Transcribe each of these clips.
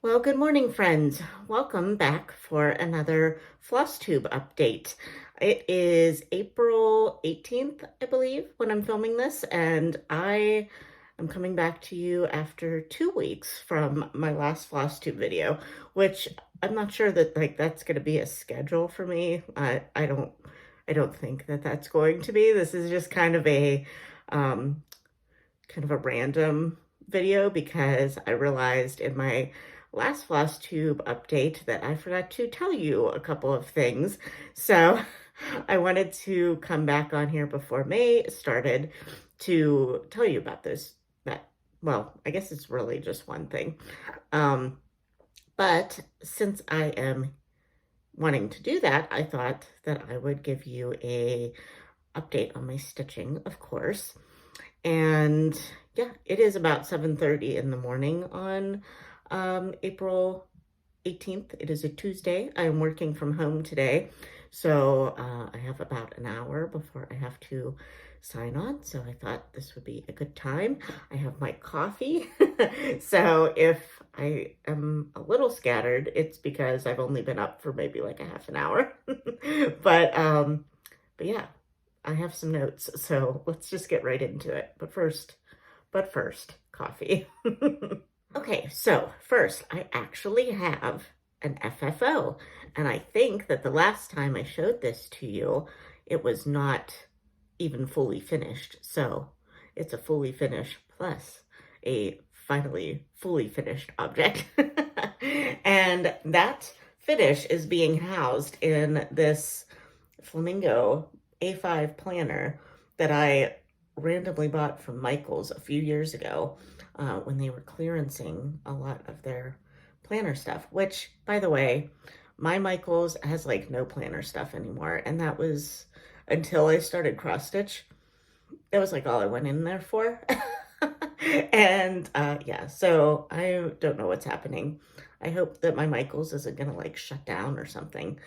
Well, good morning, friends. Welcome back for another Flosstube update. It is April 18th, I believe, when I'm filming this, and I am coming back to you after 2 weeks from my last Flosstube video, which I'm not sure that that's going to be a schedule for me. I don't think that that's going to be. This is just um, kind of a random video because I realized in my last Flosstube update that I forgot to tell you a couple of things. So I wanted to come back on here before May started to tell you about well, I guess it's really just one thing. Um, but since I am wanting to do that, I thought that I would give you a update on my stitching, of course. And yeah, it is about 7:30 in the morning on April 18th. It is a Tuesday. I am working from home today. So I have about an hour before I have to sign on. So I thought this would be a good time. I have my coffee. So if I am a little scattered, it's because I've only been up for maybe like a half an hour. But yeah, I have some notes, so let's just get right into it. But first, coffee. Okay, so first, I actually have an FFO, and I think that the last time I showed this to you, it was not even fully finished. So it's a fully finished plus a finally fully finished object. And that finish is being housed in this Flamingo A5 planner that I randomly bought from Michael's a few years ago when they were clearancing a lot of their planner stuff, which, by the way, my Michael's has like no planner stuff anymore. And that was until I started cross stitch. That was like all I went in there for. And yeah, so I don't know what's happening. I hope that my Michael's isn't gonna like shut down or something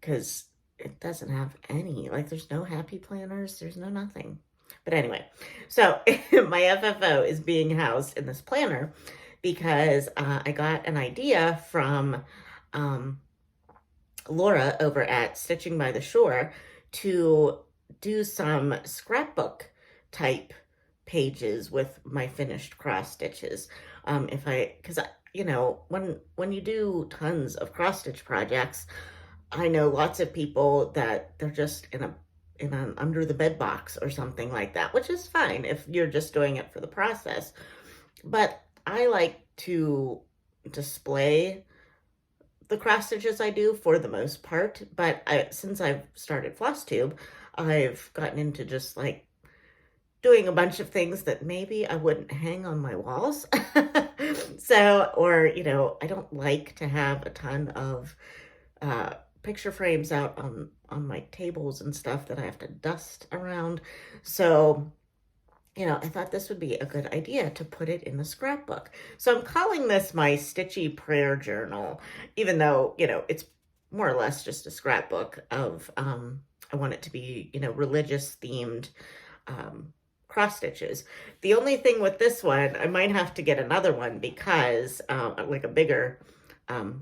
because it doesn't have any, like there's no happy planners, there's no nothing. But anyway, so my FFO is being housed in this planner because I got an idea from um, Laura over at Stitching by the Shore to do some scrapbook type pages with my finished cross stitches. Because when you do tons of cross stitch projects, I know lots of people that they're just in an under the bed box or something like that, which is fine if you're just doing it for the process. But I like to display the cross stitches I do for the most part. But since I've started Flosstube, I've gotten into just like doing a bunch of things that maybe I wouldn't hang on my walls. So, or, I don't like to have a ton of picture frames out on my tables and stuff that I have to dust around. So, I thought this would be a good idea to put it in the scrapbook. So I'm calling this my Stitchy Prayer Journal, even though, it's more or less just a scrapbook of, I want it to be, religious themed cross stitches. The only thing with this one, I might have to get another one because, like a bigger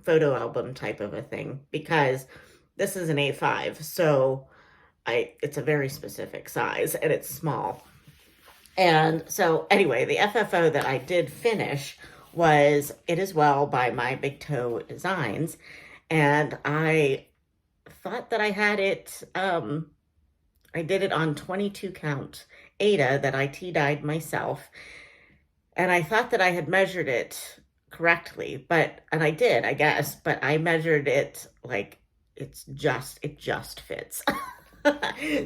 photo album type of a thing, because this is an A5, so it's a very specific size and it's small. And so anyway, the FFO that I did finish was It Is Well by My Big Toe Designs. And I thought that I had it, I did it on 22 count Aida that I tea-dyed myself. And I thought that I had measured it correctly, and I did, I guess, but I measured it like it just fits.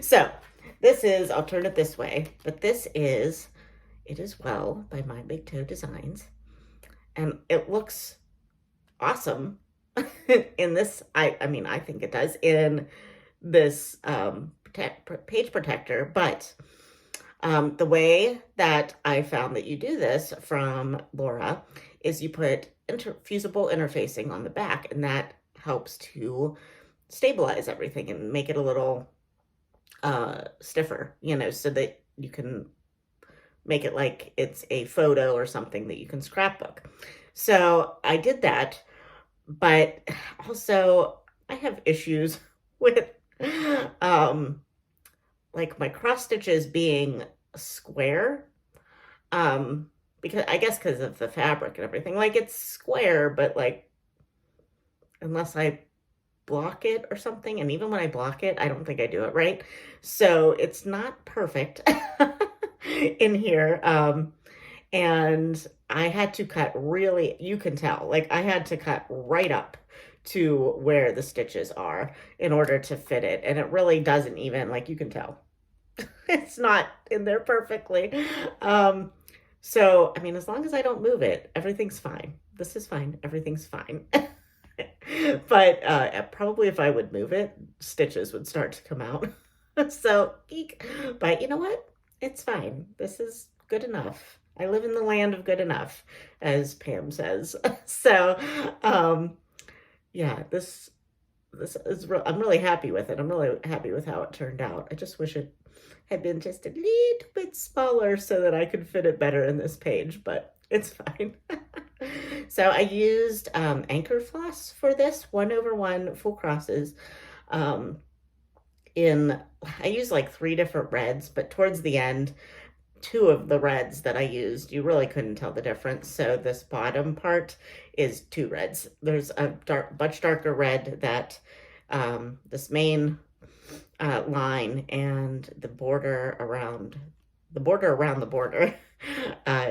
So I'll turn it this way, but this is It Is Well by My Big Toe Designs. And it looks awesome in this, I think it does, in this page protector, but the way that I found that you do this from Laura is you put fusible interfacing on the back, and that helps to stabilize everything and make it a little stiffer, so that you can make it like it's a photo or something that you can scrapbook. So I did that, but also I have issues with um like my cross stitches being square. Um because I guess because of the fabric and everything. Like it's square, but like unless I block it or something, and even when I block it, I don't think I do it right. So it's not perfect in here. And I had to cut really, you can tell, like I had to cut right up to where the stitches are in order to fit it. And it really doesn't even, like you can tell, it's not in there perfectly. Um, so, I mean, as long as I don't move it, everything's fine. This is fine. Everything's fine. But probably if I would move it, stitches would start to come out. So, eek. But you know what? It's fine. This is good enough. I live in the land of good enough, as Pam says. So, um, yeah, this is I'm really happy with it. I'm really happy with how it turned out. I just wish it had been just a little bit smaller so that I could fit it better in this page, but it's fine. So I used anchor floss for this, 1/1 full crosses. Um, I used like 3 different reds, but towards the end, 2 of the reds that I used, you really couldn't tell the difference. So this bottom part is 2 reds. There's a much darker red that this main line and the border around the border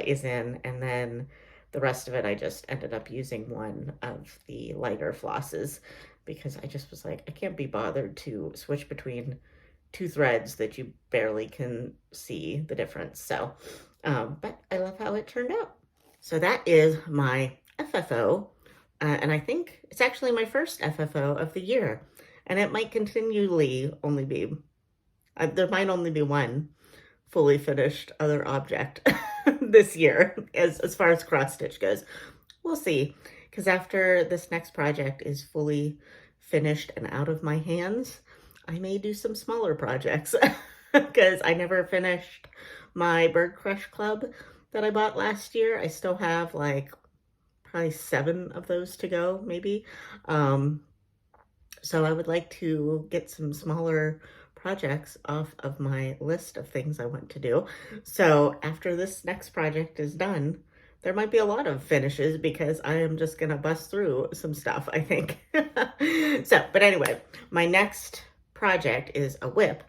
is in, and then the rest of it I just ended up using one of the lighter flosses because I just was like, I can't be bothered to switch between 2 threads that you barely can see the difference. So but I love how it turned out. So that is my FFO, and I think it's actually my first FFO of the year. And it might continually only be, there might only be one fully finished other object this year as far as cross stitch goes. We'll see, because after this next project is fully finished and out of my hands, I may do some smaller projects because I never finished my Bird Crush Club that I bought last year. I still have like probably 7 of those to go, maybe. So I would like to get some smaller projects off of my list of things I want to do. So after this next project is done, there might be a lot of finishes because I am just going to bust through some stuff, I think. So, but anyway, my next project is a whip.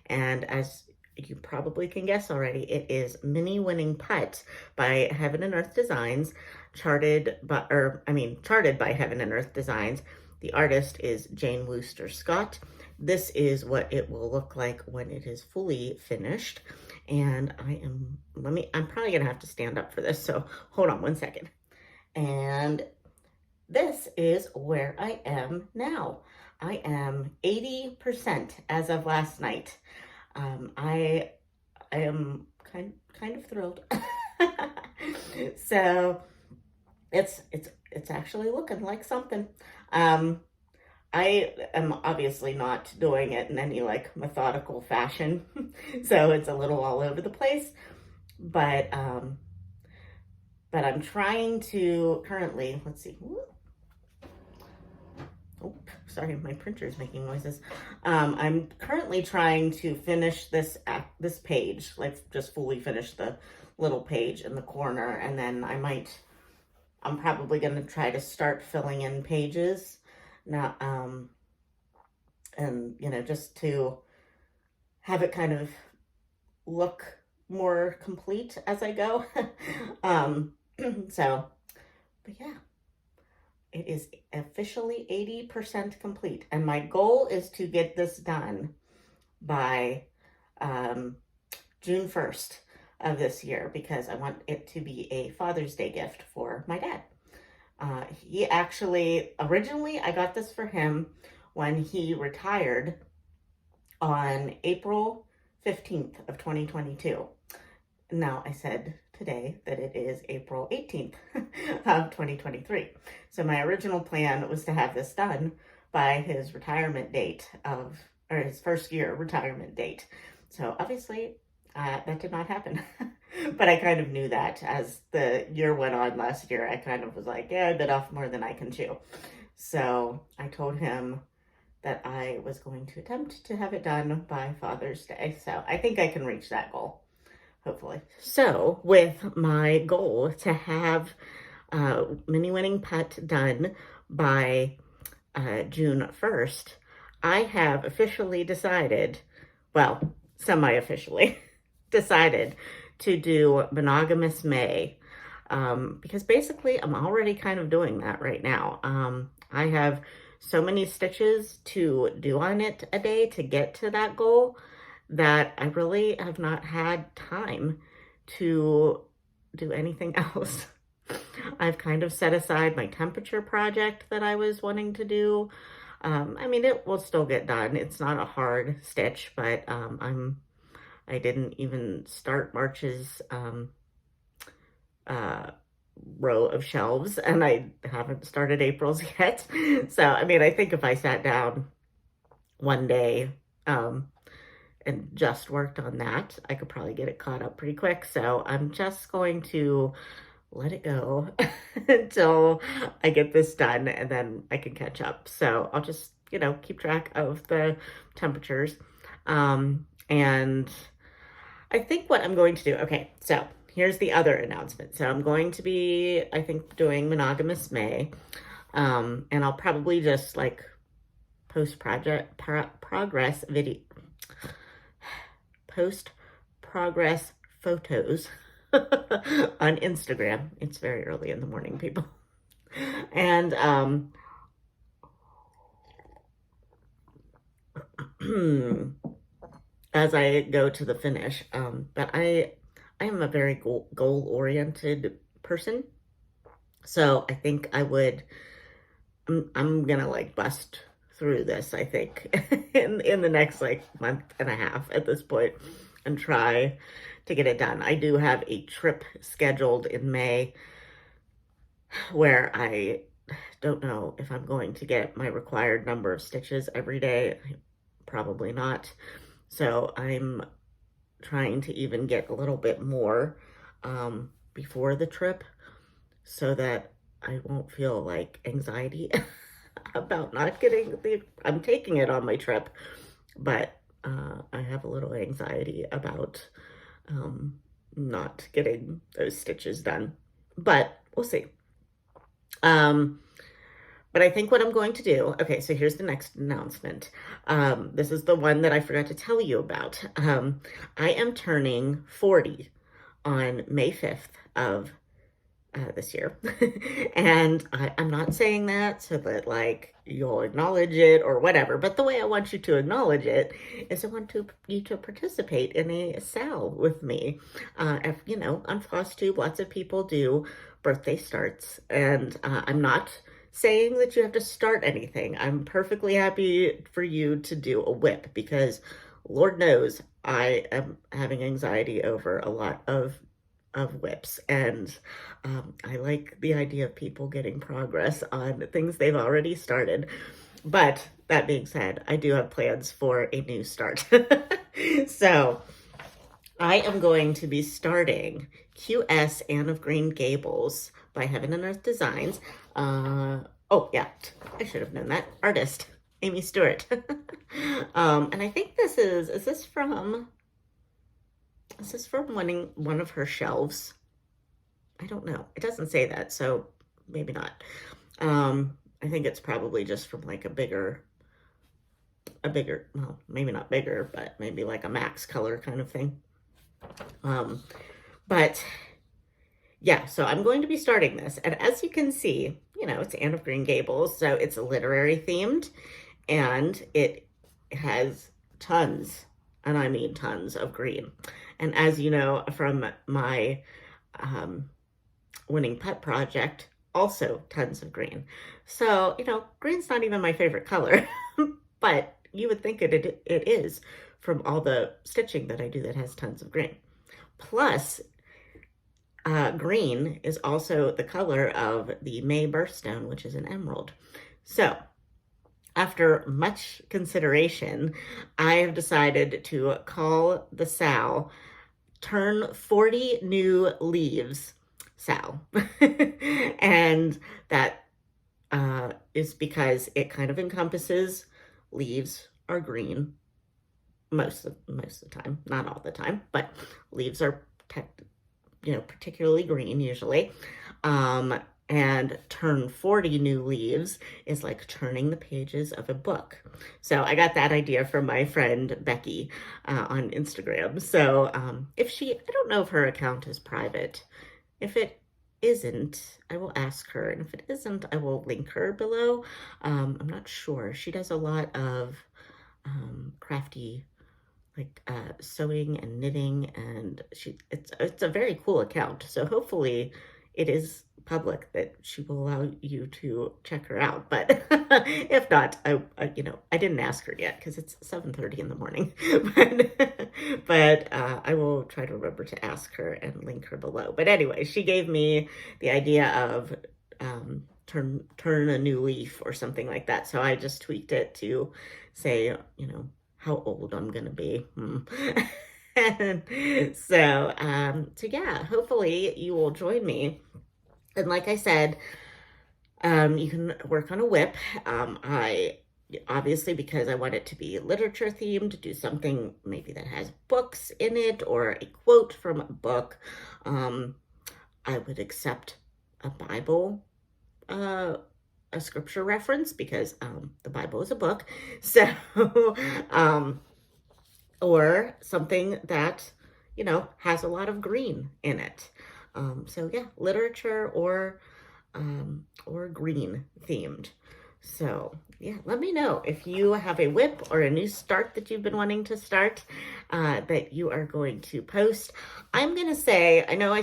And as you probably can guess already, it is Mini Winning Putt by Heaven and Earth Designs, charted by Heaven and Earth Designs. The artist is Jane Wooster Scott. This is what it will look like when it is fully finished. And I'm probably gonna have to stand up for this, so hold on one second. And this is where I am now. I am 80% as of last night. I am kind of thrilled. So it's actually looking like something. I am obviously not doing it in any like methodical fashion, so it's a little all over the place. But I'm trying to currently, let's see. Oh, sorry, my printer is making noises. I'm currently trying to finish this page, like just fully finish the little page in the corner, and then I'm probably going to try to start filling in pages now, and just to have it kind of look more complete as I go. So, but yeah, it is officially 80% complete, and my goal is to get this done by June 1st of this year, because I want it to be a Father's Day gift for my dad. He actually, originally I got this for him when he retired on April 15th of 2022. Now I said today that it is April 18th of 2023. So my original plan was to have this done by his retirement date or his first year retirement date. So obviously that did not happen. But I kind of knew that as the year went on last year. I kind of was like, yeah, I bit off more than I can chew. So I told him that I was going to attempt to have it done by Father's Day. So I think I can reach that goal, hopefully. So with my goal to have Mini Winning Putt done by June 1st, I have officially decided, well, semi-officially decided to do Monogamous May. Because basically I'm already kind of doing that right now. I have so many stitches to do on it a day to get to that goal that I really have not had time to do anything else. I've kind of set aside my temperature project that I was wanting to do. I mean, it will still get done. It's not a hard stitch, but I didn't even start March's row of shelves, and I haven't started April's yet. So, I mean, I think if I sat down one day and just worked on that, I could probably get it caught up pretty quick. So I'm just going to let it go until I get this done, and then I can catch up. So I'll just, keep track of the temperatures. And I think what I'm going to do, okay, so here's the other announcement. So I'm going to be, I think, doing Monogamous May. And I'll probably just like post progress photos on Instagram. It's very early in the morning, people. And as I go to the finish, but I am a very goal-oriented person. So I think I'm gonna like bust through this, I think, in the next like month and a half at this point, and try to get it done. I do have a trip scheduled in May where I don't know if I'm going to get my required number of stitches every day. Probably not. So I'm trying to even get a little bit more before the trip so that I won't feel like anxiety about not getting I'm taking it on my trip, but I have a little anxiety about not getting those stitches done, but we'll see. But I think what I'm going to do, okay, so here's the next announcement. This is the one that I forgot to tell you about. I am turning 40 on May 5th of this year. And I'm not saying that so that like you'll acknowledge it or whatever, but the way I want you to acknowledge it is I want you to participate in a SAL with me. If, on Flosstube, lots of people do birthday starts, and I'm not saying that you have to start anything. I'm perfectly happy for you to do a whip because Lord knows I am having anxiety over a lot of whips, and I like the idea of people getting progress on things they've already started. But that being said, I do have plans for a new start. So I am going to be starting QS Anne of Green Gables by Heaven and Earth Designs. Oh yeah, I should have known that. Artist, Amy Stewart. And I think is this from one of her shelves? I don't know. It doesn't say that, so maybe not. I think it's probably just from like a bigger, well, maybe not bigger, but maybe like a max color kind of thing. But yeah, so I'm going to be starting this. And as you can see, it's Anne of Green Gables, so it's literary themed, and it has tons, and I mean tons, of green. And as you know from my Winning Putt project, also tons of green. So, green's not even my favorite color, but you would think it is from all the stitching that I do that has tons of green. Plus, green is also the color of the May birthstone, which is an emerald. So, after much consideration, I have decided to call the SAL turn 40 new leaves, Sal. And that is because it kind of encompasses leaves are green most of the time, not all the time, but leaves are particularly green usually. And turn 40 new leaves is like turning the pages of a book. So I got that idea from my friend Becky on Instagram. So I don't know if her account is private. If it isn't, I will ask her. And if it isn't, I will link her below. I'm not sure. She does a lot of crafty sewing and knitting, and it's a very cool account. So hopefully it is public that she will allow you to check her out. But if not, I didn't ask her yet because it's 7:30 in the morning. but I will try to remember to ask her and link her below. But anyway, she gave me the idea of turn a new leaf or something like that. So I just tweaked it to say, how old I'm gonna be. And so yeah, hopefully you will join me. And like I said, you can work on a WIP. I obviously, because I want it to be literature themed, do something maybe that has books in it or a quote from a book. I would accept a Bible, a scripture reference, because the Bible is a book. So, or something that, has a lot of green in it. So yeah, literature or green themed. So yeah, let me know if you have a WIP or a new start that you've been wanting to start that you are going to post. I'm going to say, I know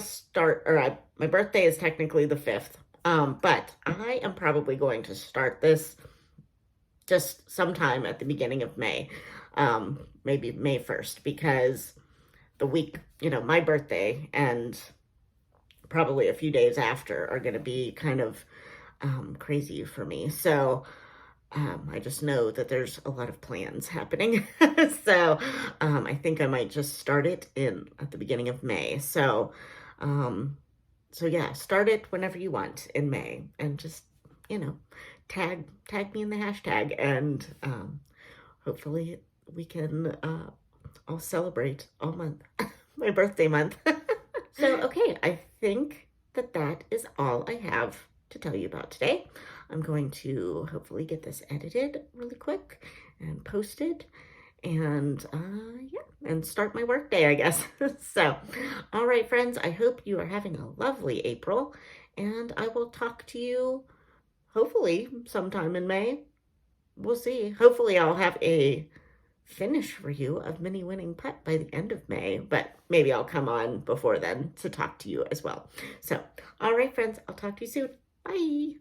my birthday is technically the 5th. But I am probably going to start this just sometime at the beginning of May, maybe May 1st, because the week, my birthday and probably a few days after are going to be kind of crazy for me. So I just know that there's a lot of plans happening. So I think I might just start it at the beginning of May. So yeah, start it whenever you want in May, and just, tag me in the hashtag, and hopefully we can all celebrate all month, my birthday month. So, okay, I think that is all I have to tell you about today. I'm going to hopefully get this edited really quick and posted, and and start my work day, I guess. So, all right, friends, I hope you are having a lovely April, and I will talk to you hopefully sometime in May. We'll see. Hopefully I'll have a finish for you of Mini Winning Putt by the end of May, but maybe I'll come on before then to talk to you as well. So, all right, friends, I'll talk to you soon. Bye.